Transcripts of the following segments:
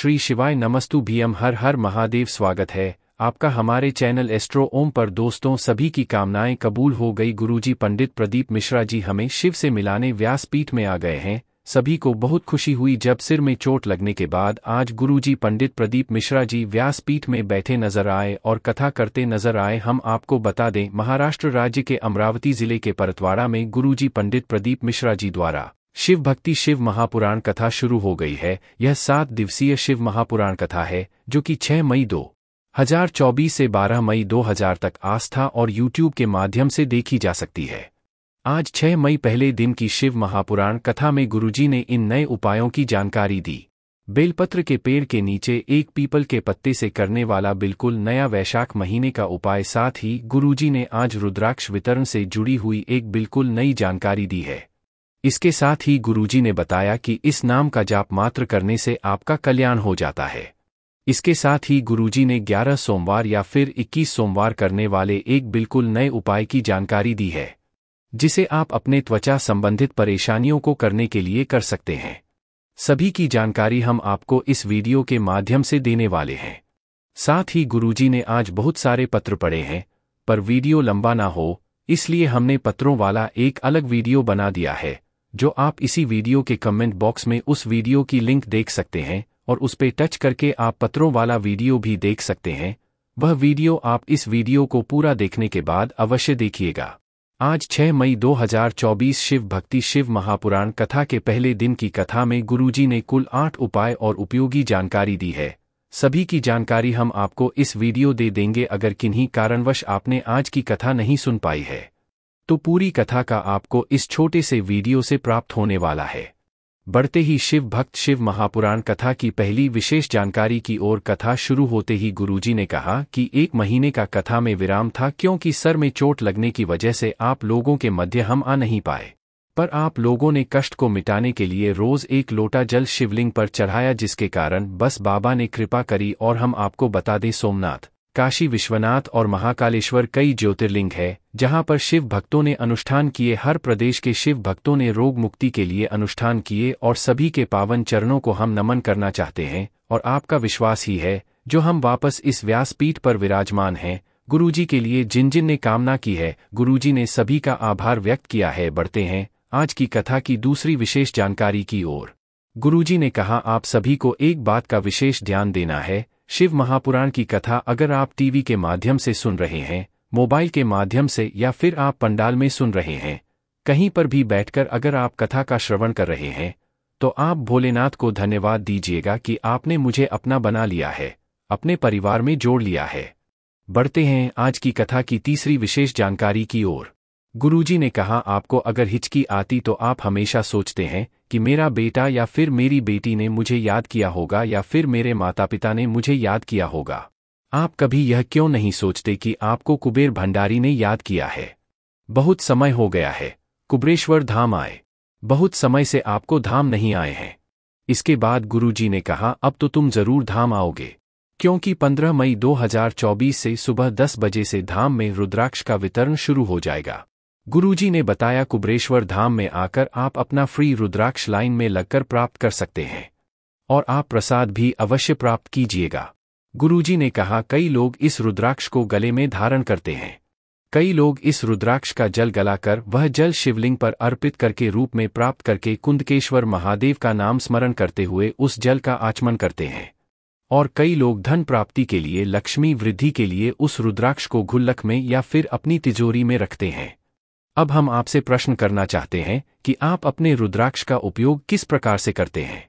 श्री शिवाय नमस्तु भीम हर हर महादेव। स्वागत है आपका हमारे चैनल एस्ट्रो ओम पर। दोस्तों, सभी की कामनाएं कबूल हो गई। गुरुजी पंडित प्रदीप मिश्रा जी हमें शिव से मिलाने व्यासपीठ में आ गए हैं। सभी को बहुत खुशी हुई जब सिर में चोट लगने के बाद आज गुरुजी पंडित प्रदीप मिश्रा जी व्यासपीठ में बैठे नजर आए और कथा करते नजर आए। हम आपको बता दें, महाराष्ट्र राज्य के अमरावती जिले के परतवाड़ा में गुरुजी पंडित प्रदीप मिश्रा जी द्वारा शिव भक्ति शिव महापुराण कथा शुरू हो गई है। यह 7 दिवसीय शिव महापुराण कथा है जो कि 6 मई 2024 से 12 मई 2000 तक आस्था और YouTube के माध्यम से देखी जा सकती है। आज 6 मई पहले दिन की शिव महापुराण कथा में गुरुजी ने इन नए उपायों की जानकारी दी। बेलपत्र के पेड़ के नीचे एक पीपल के पत्ते से करने वाला बिल्कुल नया वैशाख महीने का उपाय। साथ ही गुरुजी ने आज रुद्राक्ष वितरण से जुड़ी हुई एक बिल्कुल नई जानकारी दी है। इसके साथ ही गुरुजी ने बताया कि इस नाम का जाप मात्र करने से आपका कल्याण हो जाता है। इसके साथ ही गुरुजी ने 11 सोमवार या फिर 21 सोमवार करने वाले एक बिल्कुल नए उपाय की जानकारी दी है, जिसे आप अपने त्वचा संबंधित परेशानियों को करने के लिए कर सकते हैं। सभी की जानकारी हम आपको इस वीडियो के माध्यम से देने वाले हैं। साथ ही गुरुजी ने आज बहुत सारे पत्र पढ़े हैं, पर वीडियो लंबा ना हो इसलिए हमने पत्रों वाला एक अलग वीडियो बना दिया है, जो आप इसी वीडियो के कमेंट बॉक्स में उस वीडियो की लिंक देख सकते हैं और उस पे टच करके आप पत्रों वाला वीडियो भी देख सकते हैं। वह वीडियो आप इस वीडियो को पूरा देखने के बाद अवश्य देखिएगा। आज 6 मई 2024 शिव भक्ति शिव महापुराण कथा के पहले दिन की कथा में गुरुजी ने कुल 8 उपाय और उपयोगी जानकारी दी है। सभी की जानकारी हम आपको इस वीडियो दे देंगे। अगर किन्हीं कारणवश आपने आज की कथा नहीं सुन पाई है तो पूरी कथा का आपको इस छोटे से वीडियो से प्राप्त होने वाला है। बढ़ते ही शिव भक्त शिव महापुराण कथा की पहली विशेष जानकारी की ओर। कथा शुरू होते ही गुरुजी ने कहा कि 1 महीने का कथा में विराम था, क्योंकि सर में चोट लगने की वजह से आप लोगों के मध्य हम आ नहीं पाए। पर आप लोगों ने कष्ट को मिटाने के लिए रोज 1 लोटा जल शिवलिंग पर चढ़ाया, जिसके कारण बस बाबा ने कृपा करी। और हम आपको बता दें, सोमनाथ, काशी विश्वनाथ और महाकालेश्वर कई ज्योतिर्लिंग है जहां पर शिव भक्तों ने अनुष्ठान किए। हर प्रदेश के शिव भक्तों ने रोग मुक्ति के लिए अनुष्ठान किए और सभी के पावन चरणों को हम नमन करना चाहते हैं। और आपका विश्वास ही है जो हम वापस इस व्यासपीठ पर विराजमान हैं। गुरुजी के लिए जिन जिन ने कामना की है, गुरुजी ने सभी का आभार व्यक्त किया है। बढ़ते हैं आज की कथा की दूसरी विशेष जानकारी की ओर। गुरुजी ने कहा, आप सभी को एक बात का विशेष ध्यान देना है। शिव महापुराण की कथा अगर आप टीवी के माध्यम से सुन रहे हैं, मोबाइल के माध्यम से, या फिर आप पंडाल में सुन रहे हैं, कहीं पर भी बैठकर अगर आप कथा का श्रवण कर रहे हैं, तो आप भोलेनाथ को धन्यवाद दीजिएगा कि आपने मुझे अपना बना लिया है, अपने परिवार में जोड़ लिया है। बढ़ते हैं आज की कथा की तीसरी विशेष जानकारी की ओर। गुरुजी ने कहा, आपको अगर हिचकी आती तो आप हमेशा सोचते हैं कि मेरा बेटा या फिर मेरी बेटी ने मुझे याद किया होगा या फिर मेरे माता पिता ने मुझे याद किया होगा। आप कभी यह क्यों नहीं सोचते कि आपको कुबेर भंडारी ने याद किया है? बहुत समय हो गया है कुबेरेश्वर धाम आए, बहुत समय से आपको धाम नहीं आए हैं। इसके बाद गुरुजी ने कहा, अब तो तुम जरूर धाम आओगे, क्योंकि 15 मई 2024 से सुबह 10 बजे से धाम में रुद्राक्ष का वितरण शुरू हो जाएगा। गुरुजी ने बताया, कुबेरेश्वर धाम में आकर आप अपना फ्री रुद्राक्ष लाइन में लगकर प्राप्त कर सकते हैं और आप प्रसाद भी अवश्य प्राप्त कीजिएगा। गुरुजी ने कहा, कई लोग इस रुद्राक्ष को गले में धारण करते हैं। कई लोग इस रुद्राक्ष का जल गलाकर वह जल शिवलिंग पर अर्पित करके रूप में प्राप्त करके कुंदकेश्वर महादेव का नाम स्मरण करते हुए उस जल का आचमन करते हैं। और कई लोग धन प्राप्ति के लिए, लक्ष्मी वृद्धि के लिए उस रुद्राक्ष को गुल्लक में या फिर अपनी तिजोरी में रखते हैं। अब हम आपसे प्रश्न करना चाहते हैं कि आप अपने रुद्राक्ष का उपयोग किस प्रकार से करते हैं?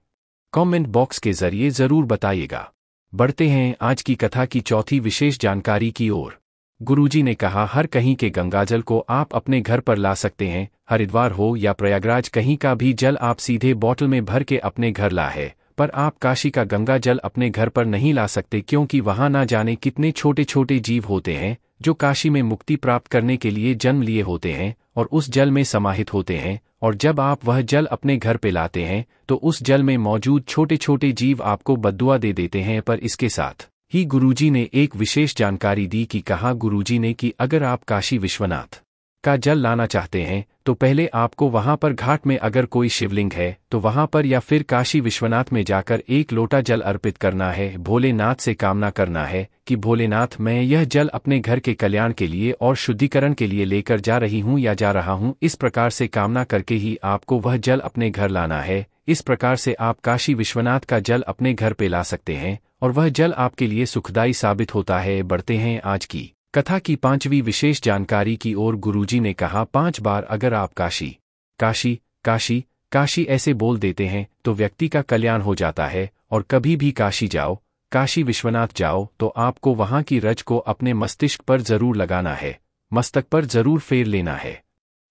कमेंट बॉक्स के जरिए जरूर बताइएगा। बढ़ते हैं आज की कथा की चौथी विशेष जानकारी की ओर। गुरुजी ने कहा, हर कहीं के गंगाजल को आप अपने घर पर ला सकते हैं। हरिद्वार हो या प्रयागराज, कहीं का भी जल आप सीधे बोतल में भर के अपने घर ला है। पर आप काशी का गंगा जल अपने घर पर नहीं ला सकते, क्योंकि वहां ना जाने कितने छोटे छोटे जीव होते हैं जो काशी में मुक्ति प्राप्त करने के लिए जन्म लिए होते हैं और उस जल में समाहित होते हैं। और जब आप वह जल अपने घर पे लाते हैं तो उस जल में मौजूद छोटे छोटे जीव आपको बद्दुआ दे देते हैं। पर इसके साथ ही गुरुजी ने एक विशेष जानकारी दी कि कहा गुरुजी ने कि अगर आप काशी विश्वनाथ का जल लाना चाहते हैं तो पहले आपको वहां पर घाट में अगर कोई शिवलिंग है तो वहां पर या फिर काशी विश्वनाथ में जाकर 1 लोटा जल अर्पित करना है। भोलेनाथ से कामना करना है कि भोलेनाथ, मैं यह जल अपने घर के कल्याण के लिए और शुद्धिकरण के लिए लेकर जा रही हूं या जा रहा हूं। इस प्रकार से कामना करके ही आपको वह जल अपने घर लाना है। इस प्रकार से आप काशी विश्वनाथ का जल अपने घर पे ला सकते हैं और वह जल आपके लिए सुखदायी साबित होता है। बढ़ते हैं आज की कथा की 5वीं विशेष जानकारी की ओर। गुरुजी ने कहा, 5 बार अगर आप काशी काशी काशी काशी ऐसे बोल देते हैं तो व्यक्ति का कल्याण हो जाता है। और कभी भी काशी जाओ, काशी विश्वनाथ जाओ तो आपको वहां की रज को अपने मस्तिष्क पर जरूर लगाना है, मस्तक पर जरूर फेर लेना है।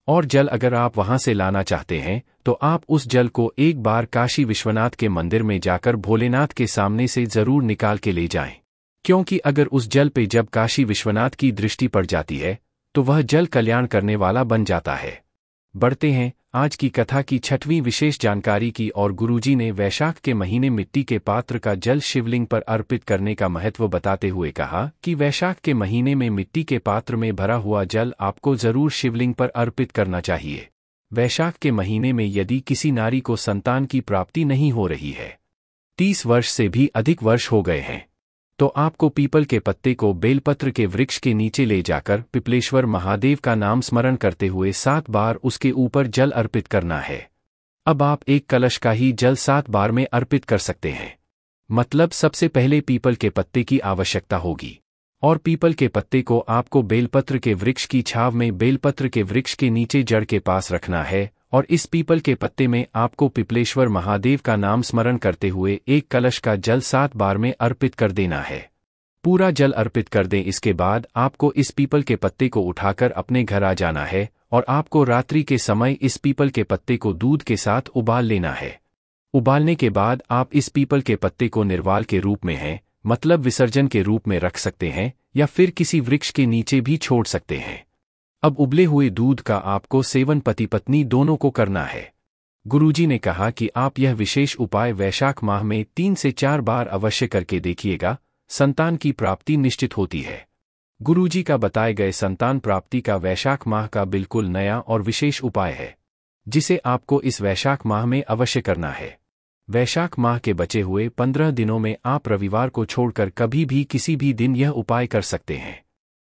और जल अगर आप वहां से लाना चाहते हैं तो आप उस जल को एक बार काशी विश्वनाथ के मंदिर में जाकर भोलेनाथ के सामने से जरूर निकाल के ले जाएं। क्योंकि अगर उस जल पे जब काशी विश्वनाथ की दृष्टि पड़ जाती है तो वह जल कल्याण करने वाला बन जाता है। बढ़ते हैं आज की कथा की 6वीं विशेष जानकारी की और। गुरुजी ने वैशाख के महीने मिट्टी के पात्र का जल शिवलिंग पर अर्पित करने का महत्व बताते हुए कहा कि वैशाख के महीने में मिट्टी के पात्र में भरा हुआ जल आपको जरूर शिवलिंग पर अर्पित करना चाहिए। वैशाख के महीने में यदि किसी नारी को संतान की प्राप्ति नहीं हो रही है, 30 वर्ष से भी अधिक वर्ष हो गए हैं, तो आपको पीपल के पत्ते को बेलपत्र के वृक्ष के नीचे ले जाकर पिपलेश्वर महादेव का नाम स्मरण करते हुए 7 बार उसके ऊपर जल अर्पित करना है। अब आप एक कलश का ही जल 7 बार में अर्पित कर सकते हैं। मतलब सबसे पहले पीपल के पत्ते की आवश्यकता होगी और पीपल के पत्ते को आपको बेलपत्र के वृक्ष की छाव में बेलपत्र के वृक्ष के नीचे जड़ के पास रखना है। और इस पीपल के पत्ते में आपको पिपलेश्वर महादेव का नाम स्मरण करते हुए एक कलश का जल 7 बार में अर्पित कर देना है। पूरा जल अर्पित कर दें। इसके बाद आपको इस पीपल के पत्ते को उठाकर अपने घर आ जाना है और आपको रात्रि के समय इस पीपल के पत्ते को दूध के साथ उबाल लेना है। उबालने के बाद आप इस पीपल के पत्ते को निर्वाल के रूप में है, मतलब विसर्जन के रूप में रख सकते हैं या फिर किसी वृक्ष के नीचे भी छोड़ सकते हैं। अब उबले हुए दूध का आपको सेवन पति पत्नी दोनों को करना है। गुरुजी ने कहा कि आप यह विशेष उपाय वैशाख माह में 3 से 4 बार अवश्य करके देखिएगा, संतान की प्राप्ति निश्चित होती है। गुरुजी का बताए गए संतान प्राप्ति का वैशाख माह का बिल्कुल नया और विशेष उपाय है, जिसे आपको इस वैशाख माह में अवश्य करना है। वैशाख माह के बचे हुए 15 दिनों में आप रविवार को छोड़कर कभी भी किसी भी दिन यह उपाय कर सकते हैं।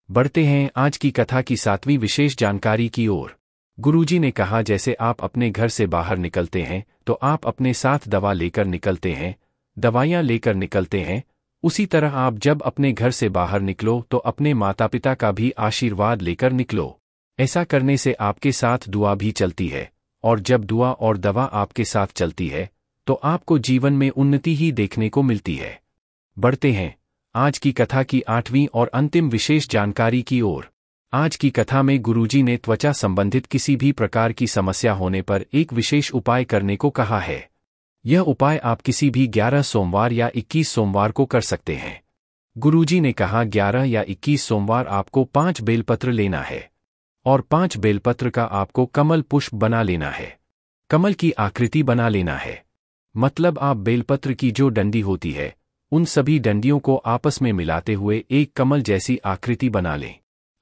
बढ़ते हैं आज की कथा की 7वीं विशेष जानकारी की ओर। गुरुजी ने कहा, जैसे आप अपने घर से बाहर निकलते हैं तो आप अपने साथ दवा लेकर निकलते हैं, दवाइयाँ लेकर निकलते हैं, उसी तरह आप जब अपने घर से बाहर निकलो तो अपने माता पिता का भी आशीर्वाद लेकर निकलो। ऐसा करने से आपके साथ दुआ भी चलती है और जब दुआ और दवा आपके साथ चलती है तो आपको जीवन में उन्नति ही देखने को मिलती है। बढ़ते हैं आज की कथा की 8वीं और अंतिम विशेष जानकारी की ओर। आज की कथा में गुरुजी ने त्वचा संबंधित किसी भी प्रकार की समस्या होने पर एक विशेष उपाय करने को कहा है। यह उपाय आप किसी भी 11 सोमवार या 21 सोमवार को कर सकते हैं। गुरुजी ने कहा 11 या 21 सोमवार आपको 5 बेलपत्र लेना है और 5 बेलपत्र का आपको कमल पुष्प बना लेना है, कमल की आकृति बना लेना है। मतलब आप बेलपत्र की जो डंडी होती है उन सभी डंडियों को आपस में मिलाते हुए एक कमल जैसी आकृति बना लें।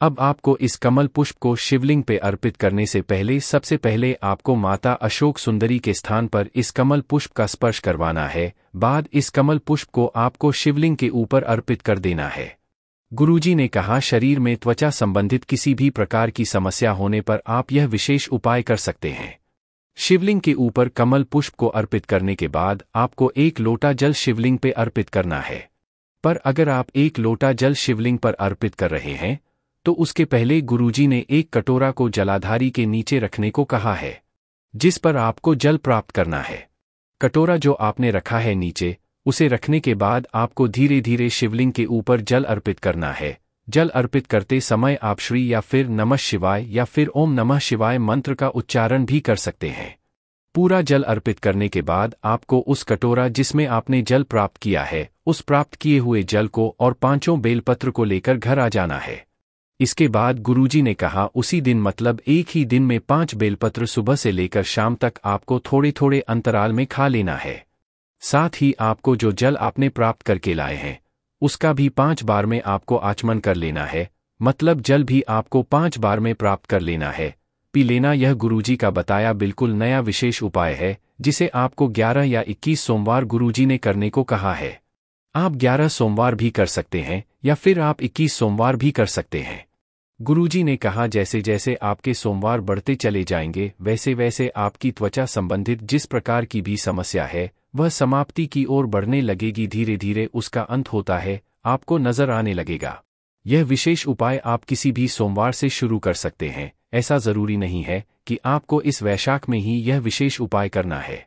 अब आपको इस कमल पुष्प को शिवलिंग पे अर्पित करने से पहले सबसे पहले आपको माता अशोक सुंदरी के स्थान पर इस कमल पुष्प का स्पर्श करवाना है। बाद इस कमल पुष्प को आपको शिवलिंग के ऊपर अर्पित कर देना है। गुरुजी ने कहा, शरीर में त्वचा संबंधित किसी भी प्रकार की समस्या होने पर आप यह विशेष उपाय कर सकते हैं। शिवलिंग के ऊपर कमल पुष्प को अर्पित करने के बाद आपको 1 लोटा जल शिवलिंग पे अर्पित करना है। पर अगर आप 1 लोटा जल शिवलिंग पर अर्पित कर रहे हैं तो उसके पहले गुरुजी ने एक कटोरा को जलाधारी के नीचे रखने को कहा है, जिस पर आपको जल प्राप्त करना है। कटोरा जो आपने रखा है नीचे, उसे रखने के बाद आपको धीरे धीरे शिवलिंग के ऊपर जल अर्पित करना है। जल अर्पित करते समय आप श्री या फिर नमः शिवाय या फिर ओम नमः शिवाय मंत्र का उच्चारण भी कर सकते हैं। पूरा जल अर्पित करने के बाद आपको उस कटोरा जिसमें आपने जल प्राप्त किया है, उस प्राप्त किए हुए जल को और 5 बेलपत्र को लेकर घर आ जाना है। इसके बाद गुरुजी ने कहा, उसी दिन मतलब एक ही दिन में 5 बेलपत्र सुबह से लेकर शाम तक आपको थोड़े थोड़े अंतराल में खा लेना है। साथ ही आपको जो जल आपने प्राप्त करके लाए हैं उसका भी 5 बार में आपको आचमन कर लेना है मतलब जल भी आपको 5 बार में प्राप्त कर लेना है, पी लेना। यह गुरुजी का बताया बिल्कुल नया विशेष उपाय है, जिसे आपको 11 या 21 सोमवार गुरुजी ने करने को कहा है। आप 11 सोमवार भी कर सकते हैं या फिर आप 21 सोमवार भी कर सकते हैं। गुरुजी ने कहा जैसे जैसे आपके सोमवार बढ़ते चले जाएंगे वैसे वैसे आपकी त्वचा संबंधित जिस प्रकार की भी समस्या है वह समाप्ति की ओर बढ़ने लगेगी। धीरे धीरे उसका अंत होता है, आपको नजर आने लगेगा। यह विशेष उपाय आप किसी भी सोमवार से शुरू कर सकते हैं। ऐसा जरूरी नहीं है कि आपको इस वैशाख में ही यह विशेष उपाय करना है।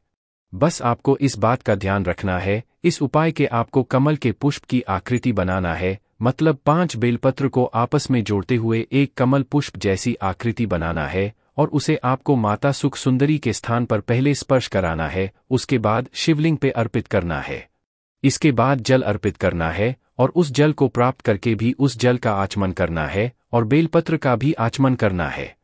बस आपको इस बात का ध्यान रखना है, इस उपाय के आपको कमल के पुष्प की आकृति बनाना है, मतलब 5 बेलपत्र को आपस में जोड़ते हुए एक कमल पुष्प जैसी आकृति बनाना है और उसे आपको माता सुख सुंदरी के स्थान पर पहले स्पर्श कराना है, उसके बाद शिवलिंग पे अर्पित करना है। इसके बाद जल अर्पित करना है और उस जल को प्राप्त करके भी उस जल का आचमन करना है और बेलपत्र का भी आचमन करना है।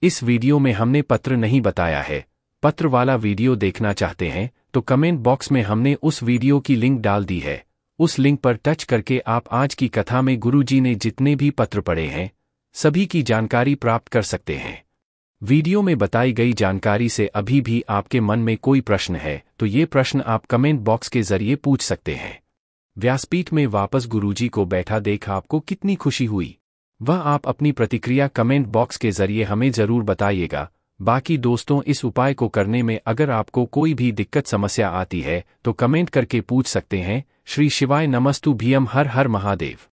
इस वीडियो में हमने पत्र नहीं बताया है। पत्र वाला वीडियो देखना चाहते हैं तो कमेंट बॉक्स में हमने उस वीडियो की लिंक डाल दी है। उस लिंक पर टच करके आप आज की कथा में गुरुजी ने जितने भी पत्र पढ़े हैं सभी की जानकारी प्राप्त कर सकते हैं। वीडियो में बताई गई जानकारी से अभी भी आपके मन में कोई प्रश्न है तो ये प्रश्न आप कमेंट बॉक्स के जरिए पूछ सकते हैं। व्यासपीठ में वापस गुरुजी को बैठा देख आपको कितनी खुशी हुई, वह आप अपनी प्रतिक्रिया कमेंट बॉक्स के जरिए हमें जरूर बताइएगा। बाकी दोस्तों, इस उपाय को करने में अगर आपको कोई भी दिक्कत समस्या आती है तो कमेंट करके पूछ सकते हैं। श्री शिवाय नमस्तु भीयम। हर हर महादेव।